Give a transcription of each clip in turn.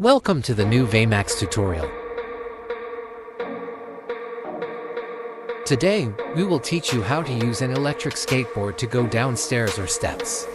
Welcome to the new Veymax tutorial. Today, we will teach you how to use an electric skateboard to go down stairs or steps.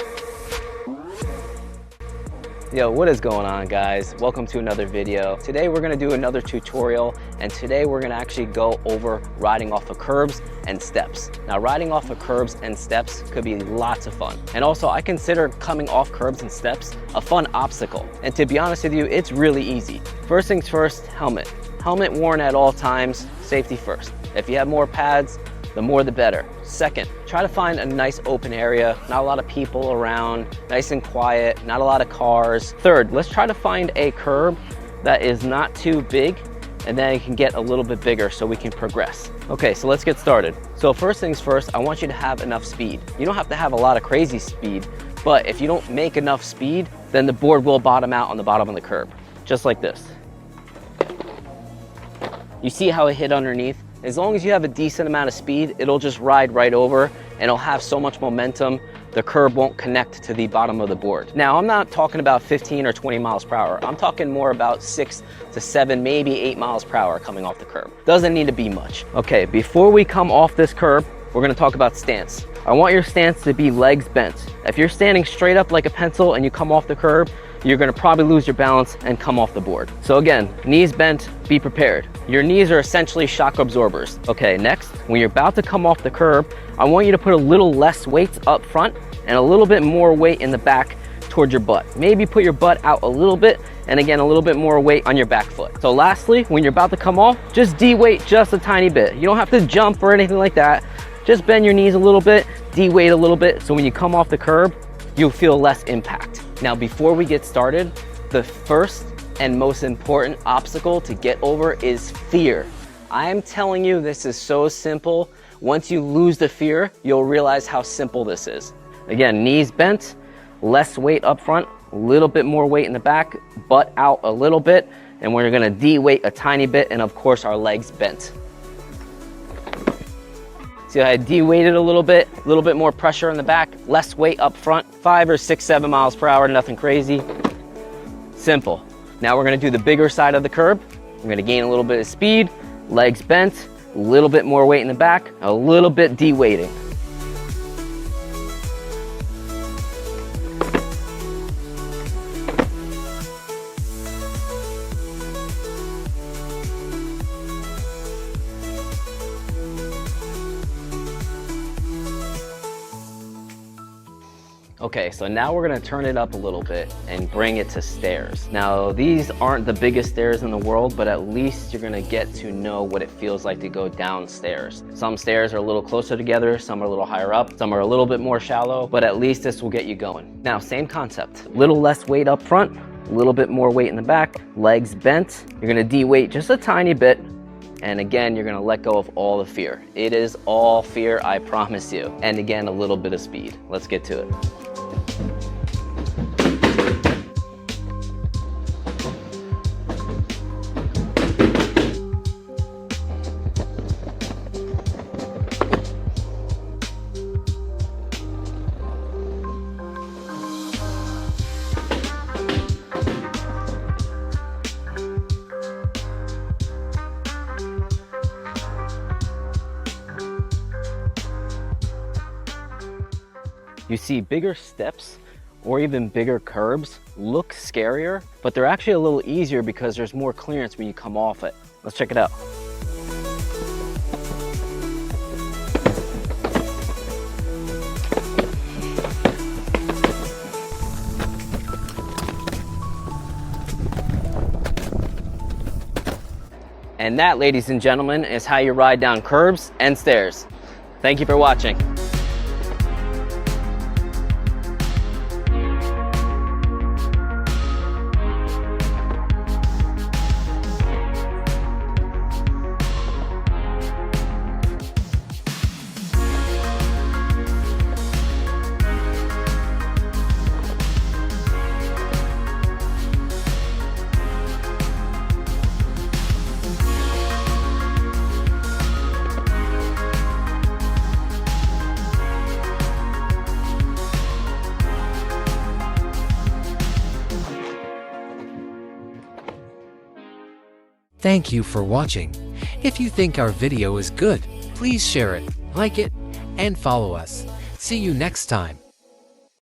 Yo, what is going on, guys? Welcome to another video. Today we're gonna do another tutorial, and today we're gonna actually go over riding off of curbs and steps. Now, riding off of curbs and steps could be lots of fun. And also, I consider coming off curbs and steps a fun obstacle. And to be honest with you, it's really easy. First things first, helmet. Helmet worn at all times, safety first. If you have more pads, the more the better. Second, try to find a nice open area, not a lot of people around, nice and quiet, not a lot of cars. Third, let's try to find a curb that is not too big, and then it can get a little bit bigger so we can progress. Okay, so let's get started. So first things first, I want you to have enough speed. You don't have to have a lot of crazy speed, but if you don't make enough speed, then the board will bottom out on the bottom of the curb, just like this. You see how it hit underneath? As long as you have a decent amount of speed, it'll just ride right over and it'll have so much momentum, the curb won't connect to the bottom of the board. Now, I'm not talking about 15 or 20 miles per hour. I'm talking more about 6 to 7, maybe 8 miles per hour coming off the curb. Doesn't need to be much. Okay, before we come off this curb, we're gonna talk about stance. I want your stance to be legs bent. If you're standing straight up like a pencil and you come off the curb, you're gonna probably lose your balance and come off the board. So again, knees bent, be prepared. Your knees are essentially shock absorbers. Okay, next, when you're about to come off the curb, I want you to put a little less weight up front and a little bit more weight in the back towards your butt. Maybe put your butt out a little bit, and again, a little bit more weight on your back foot. So lastly, when you're about to come off, just de-weight just a tiny bit. You don't have to jump or anything like that. Just bend your knees a little bit, de-weight a little bit, so when you come off the curb, you'll feel less impact. Now, before we get started, the first and most important obstacle to get over is fear. I am telling you, this is so simple. Once you lose the fear, you'll realize how simple this is. Again, knees bent, less weight up front, a little bit more weight in the back, butt out a little bit, and we're gonna de-weight a tiny bit, and of course, our legs bent. See how I de-weighted a little bit more pressure in the back, less weight up front, 5 or 6, 7 miles per hour, nothing crazy. Simple. Now we're gonna do the bigger side of the curb. We're gonna gain a little bit of speed, legs bent, a little bit more weight in the back, a little bit de-weighting. Okay, so now we're gonna turn it up a little bit and bring it to stairs. Now, these aren't the biggest stairs in the world, but at least you're gonna get to know what it feels like to go downstairs. Some stairs are a little closer together, some are a little higher up, some are a little bit more shallow, but at least this will get you going. Now, same concept. Little less weight up front, a little bit more weight in the back, legs bent. You're gonna de-weight just a tiny bit, and again, you're gonna let go of all the fear. It is all fear, I promise you. And again, a little bit of speed. Let's get to it. You see, bigger steps or even bigger curbs look scarier, but they're actually a little easier because there's more clearance when you come off it. Let's check it out. And that, ladies and gentlemen, is how you ride down curbs and stairs. Thank you for watching. Thank you for watching. If you think our video is good, please share it, like it, and follow us. See you next time.